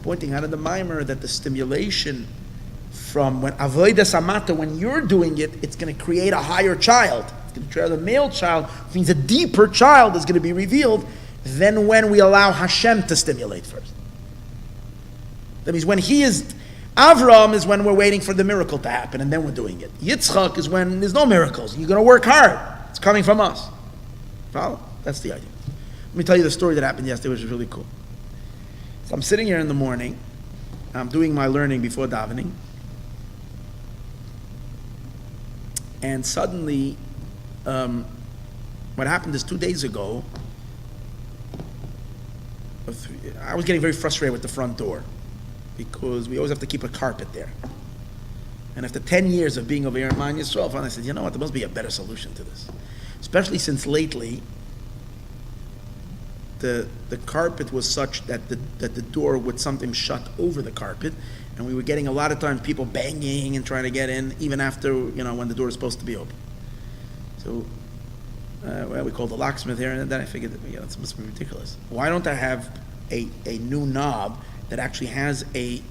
Pointing out in the mimer that the stimulation from when avodah samata, when you're doing it, it's going to create a higher child. It's going to create a male child, which means a deeper child is going to be revealed than when we allow Hashem to stimulate first. That means when he is, Avram is when we're waiting for the miracle to happen and then we're doing it. Yitzchak is when there's no miracles. You're going to work hard. It's coming from us. Follow? That's the idea. Let me tell you the story that happened yesterday, which is really cool. So I'm sitting here in the morning. I'm doing my learning before davening. And suddenly, what happened is 2 days ago, I was getting very frustrated with the front door because we always have to keep a carpet there. And after 10 years of being over here in maayan yisrael, I said, you know what, there must be a better solution to this. Especially since lately, the carpet was such that the door would sometimes shut over the carpet, and we were getting a lot of times people banging and trying to get in, even after, when the door is supposed to be open. So, we called the locksmith here, and then I figured, this must be ridiculous. Why don't I have a new knob that actually has a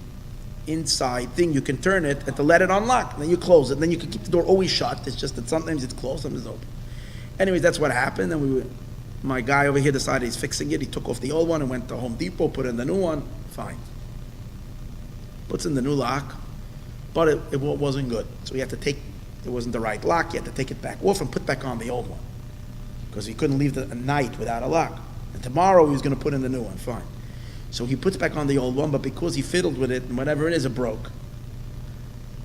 inside thing, you can turn it and to let it unlock, and then you close it, and then you can keep the door always shut. It's just that sometimes it's closed, sometimes it's open. Anyways, that's what happened, and my guy over here decided he's fixing it. He took off the old one and went to Home Depot, put in the new one. Fine. Puts in the new lock, but it wasn't good. So he had to it wasn't the right lock. He had to take it back off and put back on the old one because he couldn't leave a night without a lock. And tomorrow he was going to put in the new one. Fine. So he puts back on the old one, but because he fiddled with it and whatever it is, it broke.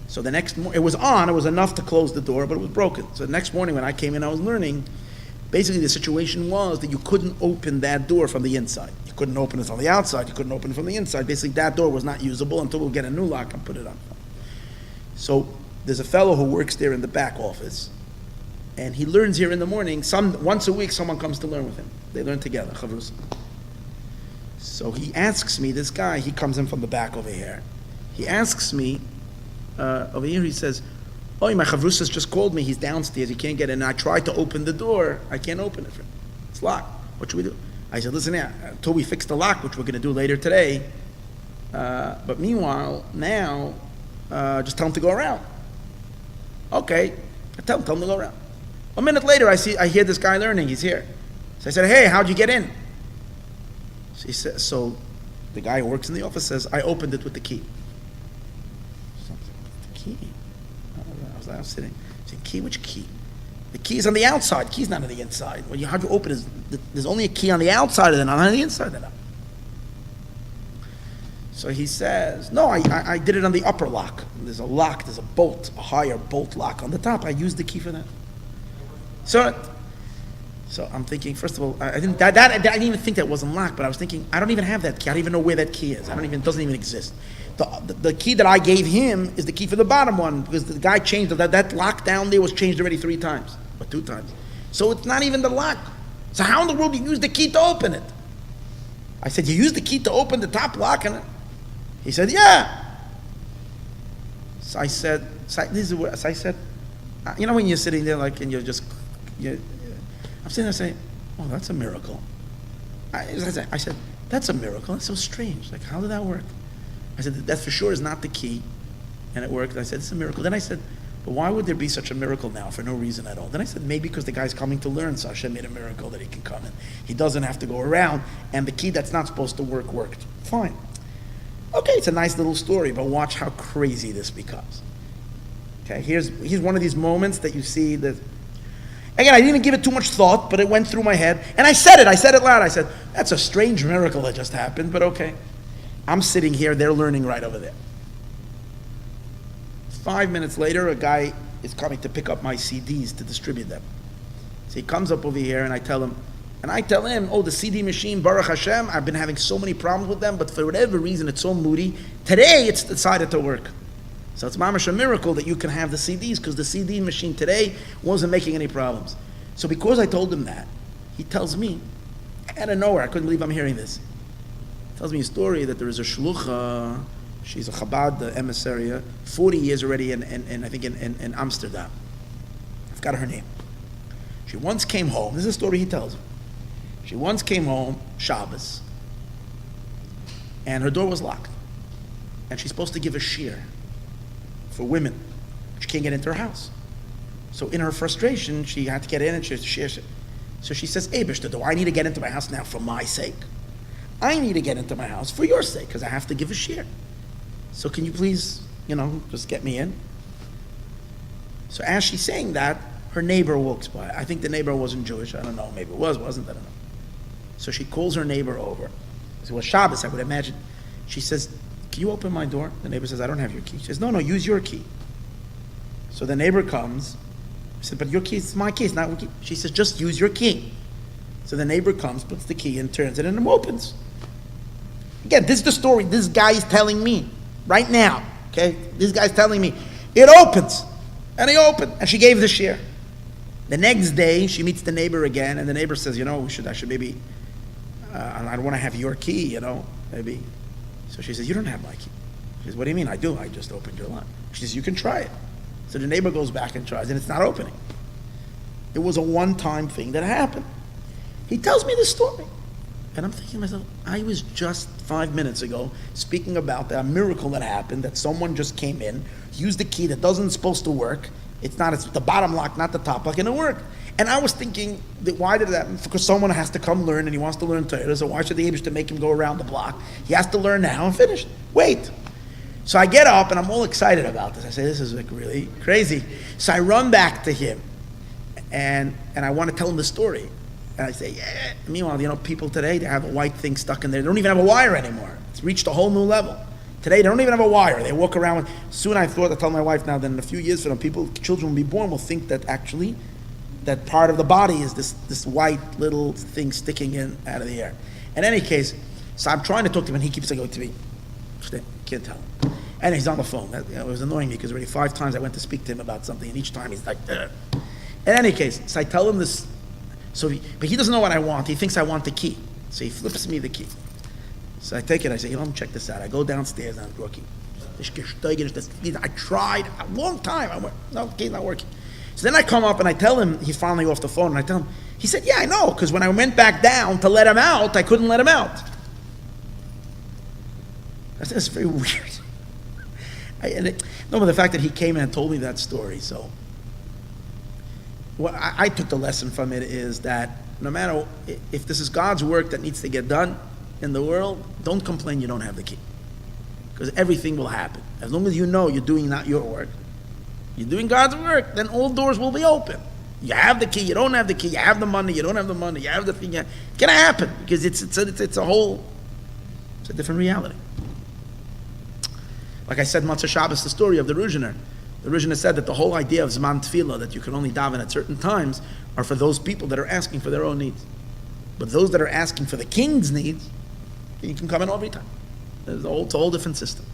So the next morning, it was on. It was enough to close the door, but it was broken. So the next morning when I came in, I was learning. Basically, the situation was that you couldn't open that door from the inside. You couldn't open it from the outside. You couldn't open it from the inside. Basically, that door was not usable until we'll get a new lock and put it on. So there's a fellow who works there in the back office, and he learns here in the morning. Once a week, someone comes to learn with him. They learn together, chavrus. So he asks me, this guy, he comes in from the back over here. He asks me, over here, he says, oh, my chavrus just called me. He's downstairs. He can't get in. I tried to open the door. I can't open it for him. It's locked. What should we do? I said, listen, until we fix the lock, which we're going to do later today. But meanwhile, now, just tell him to go around. Okay. I tell him to go around. A minute later, I hear this guy learning. He's here. So I said, hey, how'd you get in? So the guy who works in the office says, I opened it with the key. So the key? I was sitting. I said, key? Which key? The key is on the outside. The key's not on the inside. How'd you open it? There's only a key on the outside of it, not on the inside of it. So he says, no, I did it on the upper lock. There's a lock, there's a bolt, a higher bolt lock on the top. I used the key for that. So I'm thinking, first of all, I didn't even think that wasn't locked, but I was thinking, I don't even have that key. I don't even know where that key is. It doesn't even exist. The key that I gave him is the key for the bottom one, because the guy changed it. That lock down there was changed already 3 times, or 2 times. So it's not even the lock. So how in the world do you use the key to open it? I said, you used the key to open the top lock? And he said, yeah. So I said, when you're sitting there like, and I'm sitting there saying, oh, that's a miracle. I said, that's a miracle. That's so strange. Like, how did that work? I said, that for sure is not the key. And it worked. I said, it's a miracle. Then I said, but why would there be such a miracle now for no reason at all? Then I said, maybe because the guy's coming to learn, so Hashem made a miracle that he can come in. He doesn't have to go around, and the key that's not supposed to work worked. Fine. Okay, it's a nice little story, but watch how crazy this becomes. Okay, here's one of these moments that you see that, again, I didn't even give it too much thought, but it went through my head, and I said it loud. I said, that's a strange miracle that just happened, but okay. I'm sitting here, they're learning right over there. 5 minutes later, a guy is coming to pick up my CDs to distribute them. So he comes up over here, and I tell him, oh, the CD machine, Baruch Hashem, I've been having so many problems with them, but for whatever reason, it's so moody. Today, it's decided to work. So it's mamash a miracle that you can have the CDs, because the CD machine today wasn't making any problems. So because I told him that, he tells me, out of nowhere, I couldn't believe I'm hearing this. He tells me a story that there is a shlucha, she's a Chabad emissary, 40 years already in I think in Amsterdam. I've got her name. She once came home, this is a story he tells me. She once came home, Shabbos, and her door was locked. And she's supposed to give a shiur for women. She can't get into her house. So in her frustration, she had to get in and she shares it. So she says, Eibishter, do I need to get into my house now for my sake? I need to get into my house for your sake, because I have to give a shiur. So can you please, just get me in? So as she's saying that, her neighbor walks by. I think the neighbor wasn't Jewish. I don't know. Maybe it wasn't. I don't know. So she calls her neighbor over. It was Shabbos, I would imagine. She says, can you open my door? The neighbor says, I don't have your key. She says, no, use your key. So the neighbor comes. She said, but your key is my key, it's not my key. She says, just use your key. So the neighbor comes, puts the key in, turns it, and it opens. Again, this is the story this guy is telling me right now. Okay? This guy's telling me. It opens. And he opened. And she gave the shiur. The next day, she meets the neighbor again, and the neighbor says, I should maybe, I don't want to have your key, maybe. So she says, you don't have my key. She says, what do you mean? I do. I just opened your lock. She says, you can try it. So the neighbor goes back and tries, and it's not opening. It was a one-time thing that happened. He tells me this story. And I'm thinking to myself, I was just 5 minutes ago speaking about that miracle that happened, that someone just came in, used the key that doesn't supposed to work. It's the bottom lock, not the top lock, and it worked. And I was thinking, that why did that happen? Because someone has to come learn, and he wants to learn Torah, so why should the Eibishter make him go around the block? He has to learn now and finish. Wait. So I get up, and I'm all excited about this. I say, this is like really crazy. So I run back to him, and I want to tell him the story. And I say, yeah. Meanwhile, people today, they have a white thing stuck in there. They don't even have a wire anymore. It's reached a whole new level. Today, they don't even have a wire. They walk around with, soon I tell my wife now that in a few years from now, children will be born, will think that actually, that part of the body is this white little thing sticking in out of the air. In any case, so I'm trying to talk to him, and he keeps going to me. Can't tell him. And he's on the phone. It was annoying me, because already 5 times I went to speak to him about something, and each time he's like, ugh. In any case, so I tell him this, but he doesn't know what I want. He thinks I want the key. So he flips me the key. So I take it, I say, check this out. I go downstairs, and I'm working. I tried a long time. No, the key's not working. So then I come up, and I tell him, he's finally off the phone, and I tell him, he said, yeah, I know, because when I went back down to let him out, I couldn't let him out. That's very weird. But the fact that he came in and told me that story, so what I took the lesson from it is that no matter if this is God's work that needs to get done in the world, don't complain you don't have the key, because everything will happen. As long as you know you're doing not your work, you're doing God's work, then all doors will be open. You have the key, you don't have the key, you have the money, you don't have the money, you have the thing. It's gonna happen, because it's a different reality. Like I said, Matzah Shabbos, the story of the Ruzhiner. The Ruzhiner said that the whole idea of Zman Tefillah, that you can only daven at certain times, are for those people that are asking for their own needs. But those that are asking for the king's needs, you can come in every time. It's a whole different system.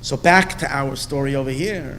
So back to our story over here.